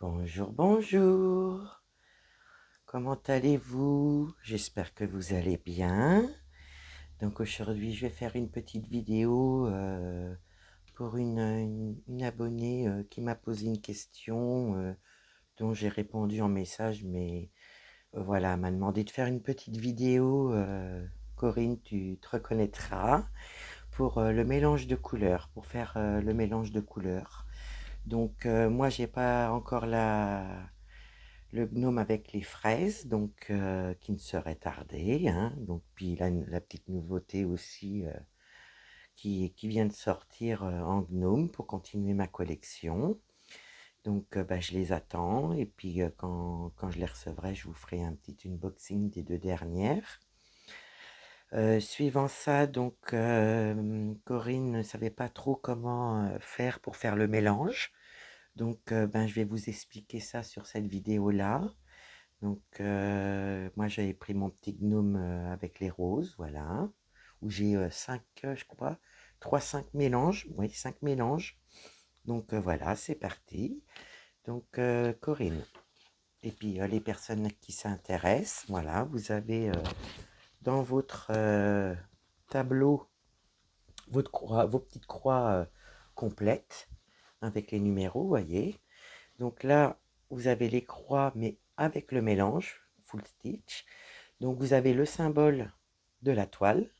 Bonjour, bonjour. Comment allez-vous? J'espère que vous allez bien. Donc aujourd'hui, je vais faire une petite vidéo pour une abonnée qui m'a posé une question dont j'ai répondu en message, mais voilà, elle m'a demandé de faire une petite vidéo. Corinne, tu te reconnaîtras pour le mélange de couleurs, pour faire le mélange de couleurs. Donc moi, j'ai pas encore le gnome avec les fraises, donc qui ne serait tardé, hein. Donc puis la petite nouveauté aussi qui vient de sortir en gnome pour continuer ma collection. Donc bah, je les attends et puis quand je les recevrai, je vous ferai un petit unboxing des deux dernières. Suivant ça, donc Corinne ne savait pas trop comment faire pour faire le mélange. Donc ben, je vais vous expliquer ça sur cette vidéo-là. Donc, moi, j'avais pris mon petit gnome avec les roses, voilà, où j'ai 5, je crois, 3, 5 mélanges, oui, 5 mélanges. Donc, voilà, c'est parti. Donc, Corinne. Et puis, les personnes qui s'intéressent, voilà, vous avez dans votre tableau vos petites croix complètes avec les numéros, vous voyez. Donc là, vous avez les croix, mais avec le mélange, full stitch. Donc vous avez le symbole de la toile,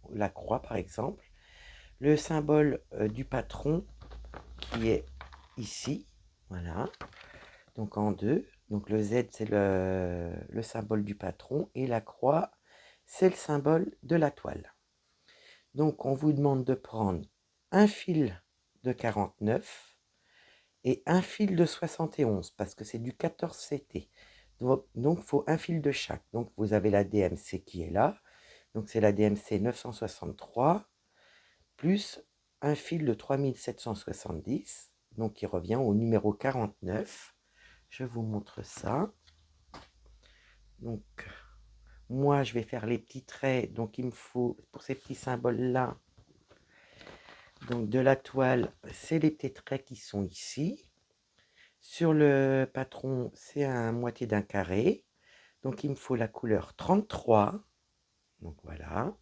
la croix par exemple, le symbole du patron qui est ici, voilà, donc en deux. Donc le Z c'est le symbole du patron et la croix c'est le symbole de la toile. Donc on vous demande de prendre un fil de 49 et un fil de 71 parce que c'est du 14 CT. Donc il faut un fil de chaque. Donc vous avez la DMC qui est là. Donc c'est la DMC 963 plus un fil de 3770. Donc qui revient au numéro 49. Je vous montre ça. Donc moi je vais faire les petits traits. Donc il me faut pour ces petits symboles là. Donc de la toile, c'est les petits traits qui sont ici. Sur le patron, c'est à moitié d'un carré. Donc il me faut la couleur 33. Donc voilà.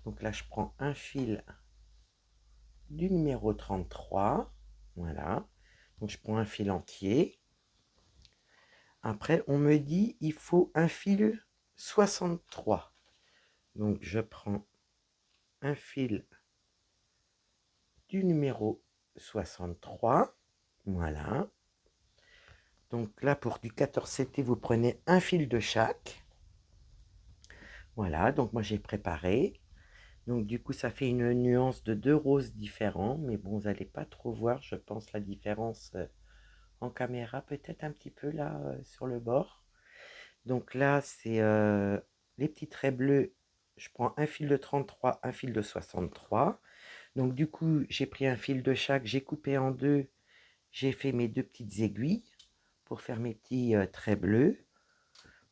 Donc là, je prends un fil du numéro 33. Voilà. Donc je prends un fil entier. Après, on me dit il faut un fil 63. Donc je prends un fil du numéro 63. Voilà. Donc là, pour du 14 CT, vous prenez un fil de chaque. Voilà, donc moi j'ai préparé. Donc du coup, ça fait une nuance de deux roses différents. Mais bon, vous n'allez pas trop voir, je pense, la différence en caméra. Peut-être un petit peu là, sur le bord. Donc là, c'est les petits traits bleus. Je prends un fil de 33, un fil de 63. Donc du coup, j'ai pris un fil de chaque, j'ai coupé en deux. J'ai fait mes deux petites aiguilles pour faire mes petits traits bleus,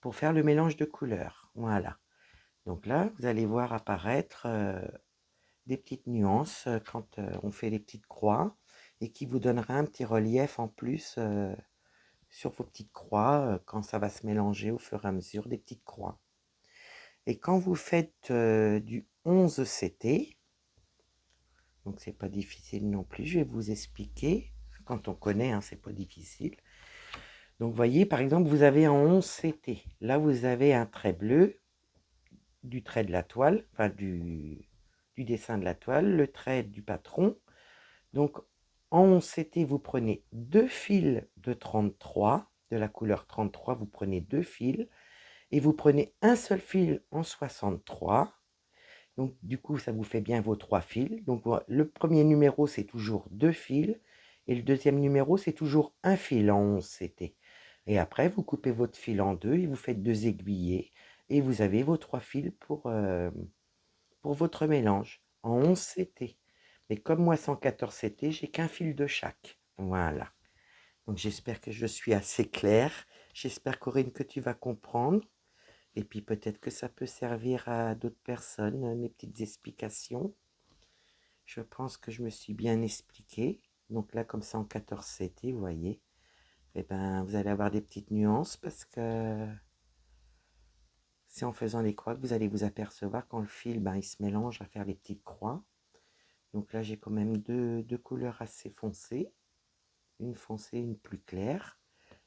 pour faire le mélange de couleurs. Voilà. Donc là, vous allez voir apparaître des petites nuances quand on fait les petites croix et qui vous donnera un petit relief en plus sur vos petites croix quand ça va se mélanger au fur et à mesure des petites croix. Et quand vous faites du 11 CT, donc c'est pas difficile non plus, je vais vous expliquer. Quand on connaît, hein, c'est pas difficile. Donc vous voyez, par exemple, vous avez en 11 CT. Là, vous avez un trait bleu du trait de la toile, enfin du dessin de la toile, le trait du patron. Donc en 11 CT, vous prenez deux fils de 33, de la couleur 33, vous prenez deux fils, et vous prenez un seul fil en 63. Donc du coup, ça vous fait bien vos trois fils. Donc le premier numéro, c'est toujours deux fils, et le deuxième numéro, c'est toujours un fil en 11 CT. Et après, vous coupez votre fil en deux et vous faites deux aiguillés, et vous avez vos trois fils pour votre mélange en 11 CT. Mais comme moi 114 CT, j'ai qu'un fil de chaque. Voilà. Donc j'espère que je suis assez claire. J'espère, Corinne, que tu vas comprendre. Et puis peut-être que ça peut servir à d'autres personnes, mes petites explications. Je pense que je me suis bien expliquée. Donc là, comme ça, en 14 CT, vous voyez. et ben vous allez avoir des petites nuances parce que c'est en faisant les croix que vous allez vous apercevoir quand le fil il se mélange à faire les petites croix. Donc là j'ai quand même deux couleurs assez foncées, une foncée, une plus claire.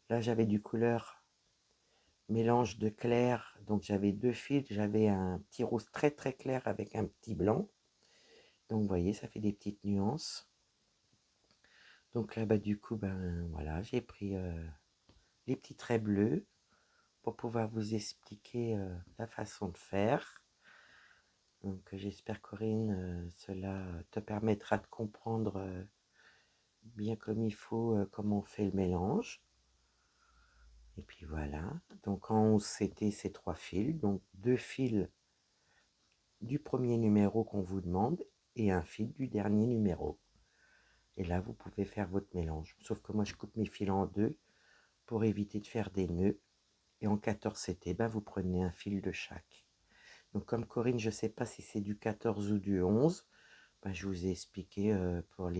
Là j'avais du couleur mélange de clair, donc j'avais deux fils, j'avais un petit rose très très clair avec un petit blanc. Donc vous voyez, ça fait des petites nuances. Donc là du coup voilà, j'ai pris les petits traits bleus pour pouvoir vous expliquer la façon de faire. Donc j'espère Corinne, cela te permettra de comprendre bien comme il faut comment on fait le mélange. Et puis voilà, donc en haut c'était ces 3 fils, donc 2 fils du premier numéro qu'on vous demande et un fil du dernier numéro. Et là vous pouvez faire votre mélange, sauf que moi je coupe mes fils en deux pour éviter de faire des nœuds. Et en 14 CT, vous prenez un fil de chaque. Donc comme Corinne, je ne sais pas si c'est du 14 ou du 11, je vous ai expliqué pour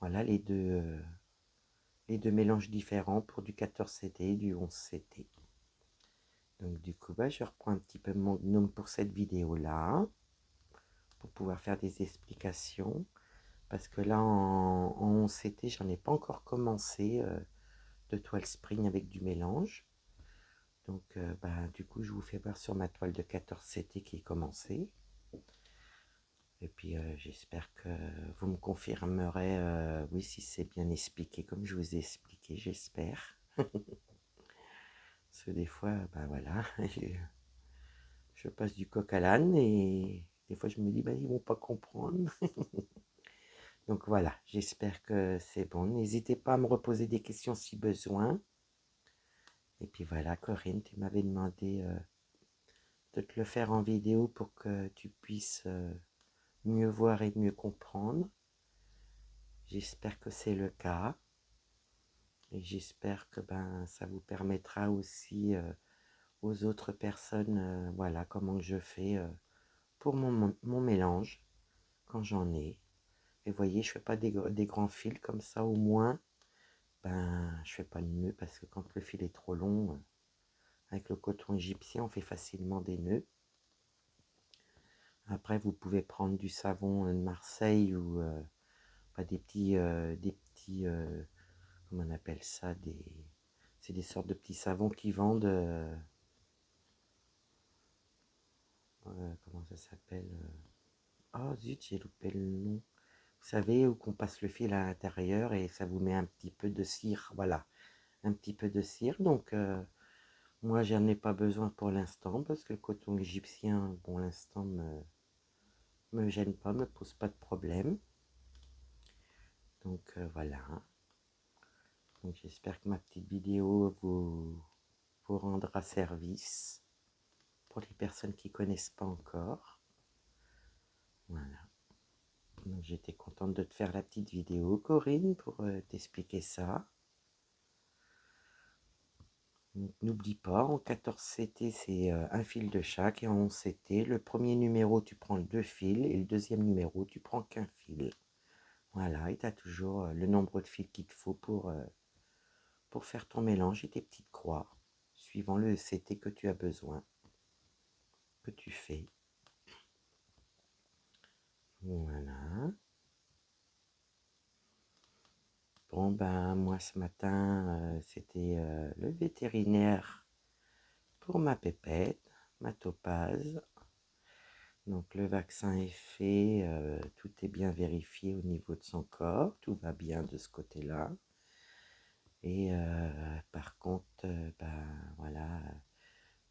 voilà, les deux mélanges différents pour du 14 CT et du 11 CT. Donc du coup, je reprends un petit peu mon gnome pour cette vidéo-là, pour pouvoir faire des explications. Parce que là, en 11 CT, j'en ai pas encore commencé de toile spring avec du mélange. Donc du coup, je vous fais voir sur ma toile de 14 CT qui est commencée. Et puis j'espère que vous me confirmerez, oui, si c'est bien expliqué comme je vous ai expliqué, j'espère. Parce que des fois, voilà, je passe du coq à l'âne et des fois je me dis, ils vont pas comprendre. Donc voilà, j'espère que c'est bon. N'hésitez pas à me reposer des questions si besoin. Et puis voilà, Corinne, tu m'avais demandé de te le faire en vidéo pour que tu puisses mieux voir et mieux comprendre. J'espère que c'est le cas. Et j'espère que ça vous permettra aussi aux autres personnes, voilà comment je fais pour mon mélange quand j'en ai. Et voyez, je fais pas des grands fils comme ça, au moins, je fais pas de nœuds parce que quand le fil est trop long, avec le coton égyptien, on fait facilement des nœuds. Après, vous pouvez prendre du savon de Marseille ou des petits, comment on appelle ça, c'est des sortes de petits savons qui vendent, comment ça s'appelle, oh zut, j'ai loupé le nom. Vous savez, où qu'on passe le fil à l'intérieur et ça vous met un petit peu de cire, voilà, un petit peu de cire. Donc moi j'en ai pas besoin pour l'instant parce que le coton égyptien pour l'instant me gêne pas, me pose pas de problème. Donc voilà. Donc j'espère que ma petite vidéo vous rendra service pour les personnes qui connaissent pas encore. Voilà. Donc j'étais contente de te faire la petite vidéo, Corinne, pour t'expliquer ça. N'oublie pas, en 14 CT, c'est un fil de chaque, et en 11 CT, le premier numéro, tu prends 2 fils, et le deuxième numéro, tu prends qu'un fil. Voilà, et tu as toujours le nombre de fils qu'il te faut pour faire ton mélange et tes petites croix, suivant le CT que tu as besoin, que tu fais. Voilà. Bon, moi ce matin, c'était le vétérinaire pour ma pépette, ma topaz. Donc le vaccin est fait, tout est bien vérifié au niveau de son corps, tout va bien de ce côté-là. Et par contre, voilà,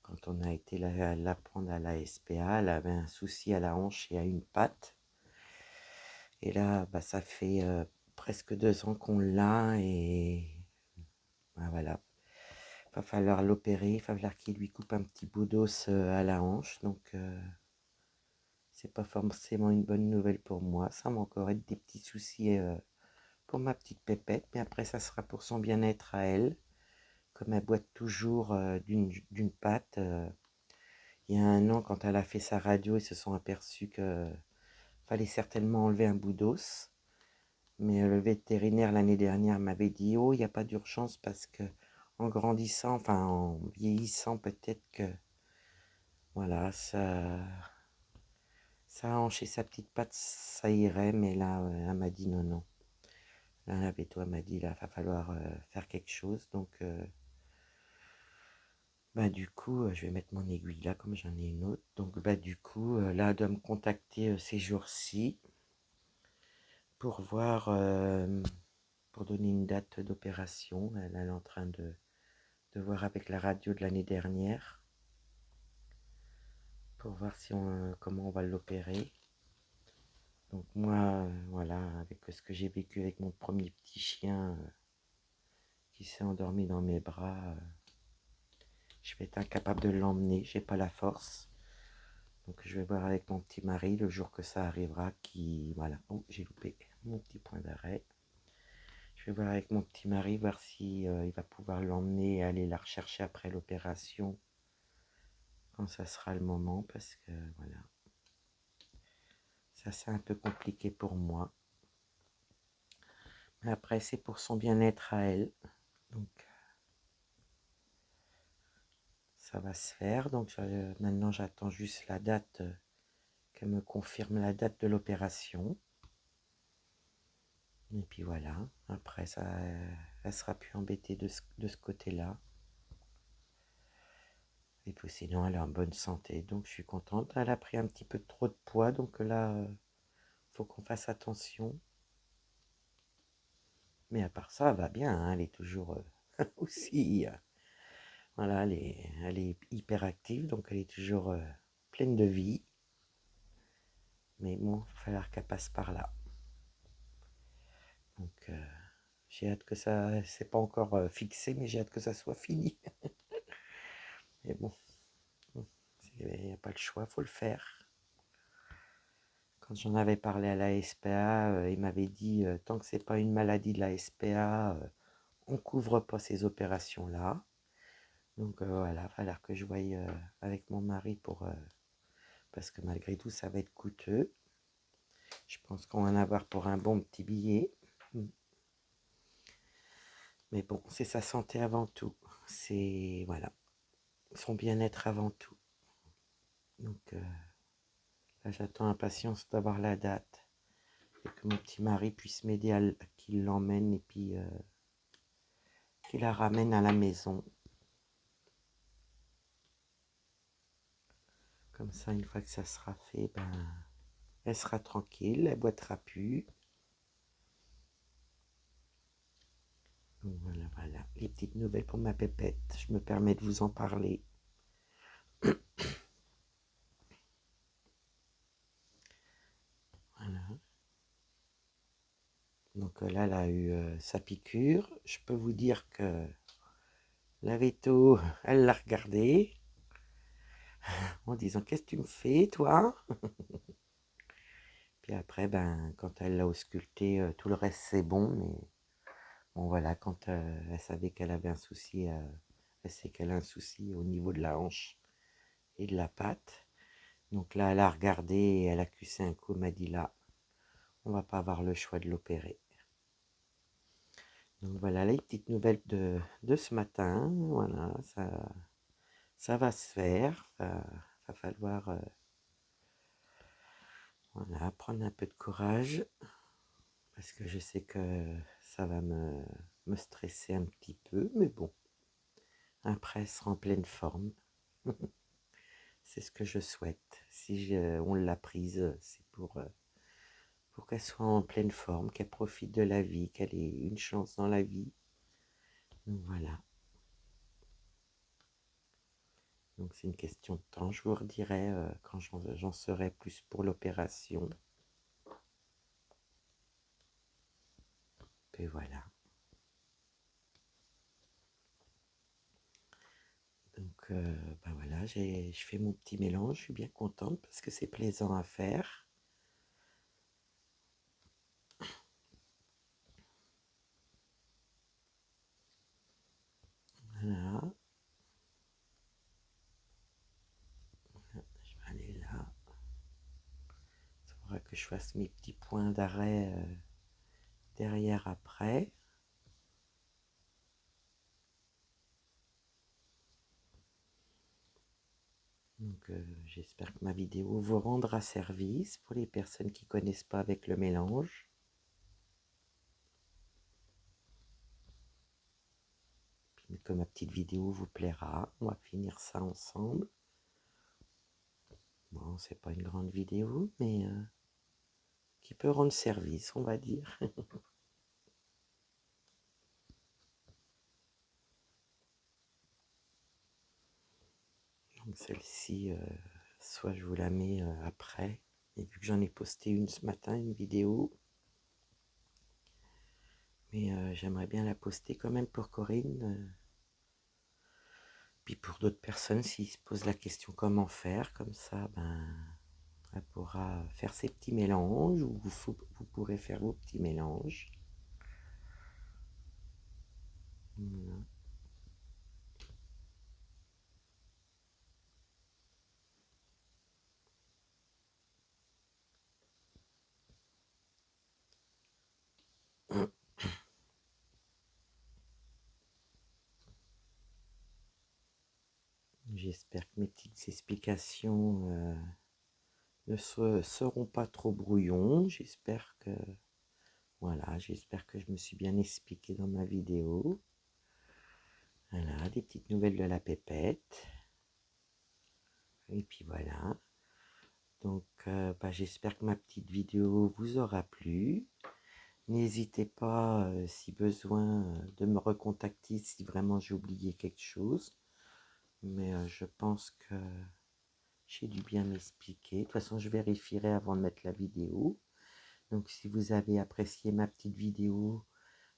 quand on a été la prendre à la SPA, elle avait un souci à la hanche et à une patte. Et là, ça fait presque 2 ans qu'on l'a et voilà. Il va falloir l'opérer, il va falloir qu'il lui coupe un petit bout d'os à la hanche. Donc c'est pas forcément une bonne nouvelle pour moi. Ça m'a encore être des petits soucis pour ma petite pépette. Mais après, ça sera pour son bien-être à elle. Comme elle boite toujours d'une patte. Il y a 1 an, quand elle a fait sa radio, ils se sont aperçus que fallait certainement enlever un bout d'os. Mais le vétérinaire l'année dernière m'avait dit, oh, il n'y a pas d'urgence parce que en grandissant, enfin en vieillissant, peut-être que voilà, sa hanche et sa petite patte, ça irait. Mais là, elle m'a dit non, non. Là, la véto, elle m'a dit, là, va falloir faire quelque chose. Donc, bah, du coup, je vais mettre mon aiguille là, comme j'en ai une autre. Donc, bah, du coup, là, elle doit me contacter ces jours-ci pour voir, pour donner une date d'opération. Elle est en train de voir avec la radio de l'année dernière pour voir si comment on va l'opérer. Donc moi, voilà, avec ce que j'ai vécu avec mon premier petit chien qui s'est endormi dans mes bras, je vais être incapable de l'emmener, j'ai pas la force. Donc je vais voir avec mon petit mari le jour que ça arrivera, qui, voilà, oh, j'ai loupé mon petit point d'arrêt. Je vais voir avec mon petit mari, voir si il va pouvoir l'emmener et aller la rechercher après l'opération, quand ça sera le moment, parce que, voilà, ça c'est un peu compliqué pour moi. Mais après, c'est pour son bien-être à elle. Donc, ça va se faire. Donc, maintenant, j'attends juste la date, qu'elle me confirme la date de l'opération. Et puis voilà. Après, ça, elle sera plus embêtée de ce côté-là. Et puis sinon, elle est en bonne santé. Donc, je suis contente. Elle a pris un petit peu trop de poids. Donc là, faut qu'on fasse attention. Mais à part ça, elle va bien. Hein, elle est toujours aussi... voilà, elle est hyper active. Donc, elle est toujours pleine de vie. Mais bon, il va falloir qu'elle passe par là. Donc, j'ai hâte que ça... C'est pas encore fixé, mais j'ai hâte que ça soit fini. Mais bon, il n'y a pas le choix, il faut le faire. Quand j'en avais parlé à la SPA, il m'avait dit, tant que c'est pas une maladie de la SPA, on couvre pas ces opérations-là. Donc voilà, il va falloir que je voie avec mon mari parce que malgré tout, ça va être coûteux. Je pense qu'on va en avoir pour un bon petit billet. Mais bon, c'est sa santé avant tout. C'est, voilà, son bien-être avant tout. Donc là, j'attends impatience d'avoir la date et que mon petit mari puisse m'aider à qu'il l'emmène et puis qu'il la ramène à la maison. Comme ça, une fois que ça sera fait, ben, elle sera tranquille, elle boitera plus. Donc voilà, voilà, les petites nouvelles pour ma pépette. Je me permets de vous en parler. Voilà. Donc là, elle a eu sa piqûre. Je peux vous dire que la veto, elle l'a regardée en disant qu'est-ce que tu me fais, toi? Puis après, ben, quand elle l'a ausculté, tout le reste c'est bon, mais bon voilà, quand elle savait qu'elle avait un souci, elle sait qu'elle a un souci au niveau de la hanche et de la patte. Donc là, elle a regardé et elle a cussé un coup, elle m'a dit là, on va pas avoir le choix de l'opérer. Donc voilà les petites nouvelles de ce matin. Voilà, ça va se faire. Va falloir voilà, prendre un peu de courage parce que je sais que ça va me stresser un petit peu, mais bon, après, elle sera en pleine forme. C'est ce que je souhaite. Si on l'a prise, c'est pour qu'elle soit en pleine forme, qu'elle profite de la vie, qu'elle ait une chance dans la vie. Donc voilà. Donc c'est une question de temps. Je vous redirai quand j'en serai plus pour l'opération. Et voilà. Donc ben voilà, je fais mon petit mélange. Je suis bien contente parce que c'est plaisant à faire. Voilà. Je vais aller là. Il faudra que je fasse mes petits points d'arrêt derrière après. Donc j'espère que ma vidéo vous rendra service pour les personnes qui ne connaissent pas avec le mélange. Puis que ma petite vidéo vous plaira, on va finir ça ensemble. Bon, c'est pas une grande vidéo, mais qui peut rendre service, on va dire. Donc celle-ci, soit je vous la mets après, et vu que j'en ai posté une ce matin, une vidéo, mais j'aimerais bien la poster quand même pour Corinne. Puis pour d'autres personnes, s'ils se posent la question comment faire, comme ça, ben, elle pourra faire ses petits mélanges, ou vous pourrez faire vos petits mélanges. Voilà. J'espère que mes petites explications ne seront pas trop brouillons. J'espère que, voilà, j'espère que je me suis bien expliqué dans ma vidéo. Voilà, des petites nouvelles de la pépette. Et puis voilà. Donc, bah, j'espère que ma petite vidéo vous aura plu. N'hésitez pas, si besoin, de me recontacter si vraiment j'ai oublié quelque chose. Mais je pense que j'ai dû bien m'expliquer. De toute façon, je vérifierai avant de mettre la vidéo. Donc, si vous avez apprécié ma petite vidéo,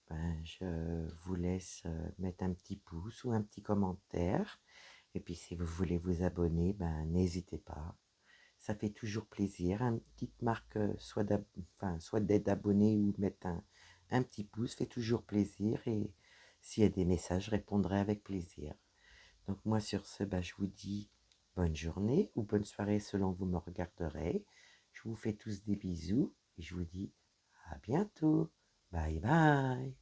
ben, je vous laisse mettre un petit pouce ou un petit commentaire. Et puis, si vous voulez vous abonner, ben, n'hésitez pas. Ça fait toujours plaisir. Une petite marque, soit d'être abonné ou de mettre un petit pouce, fait toujours plaisir. Et s'il y a des messages, je répondrai avec plaisir. Donc moi, sur ce, ben, je vous dis bonne journée ou bonne soirée selon vous me regarderez. Je vous fais tous des bisous et je vous dis à bientôt. Bye bye.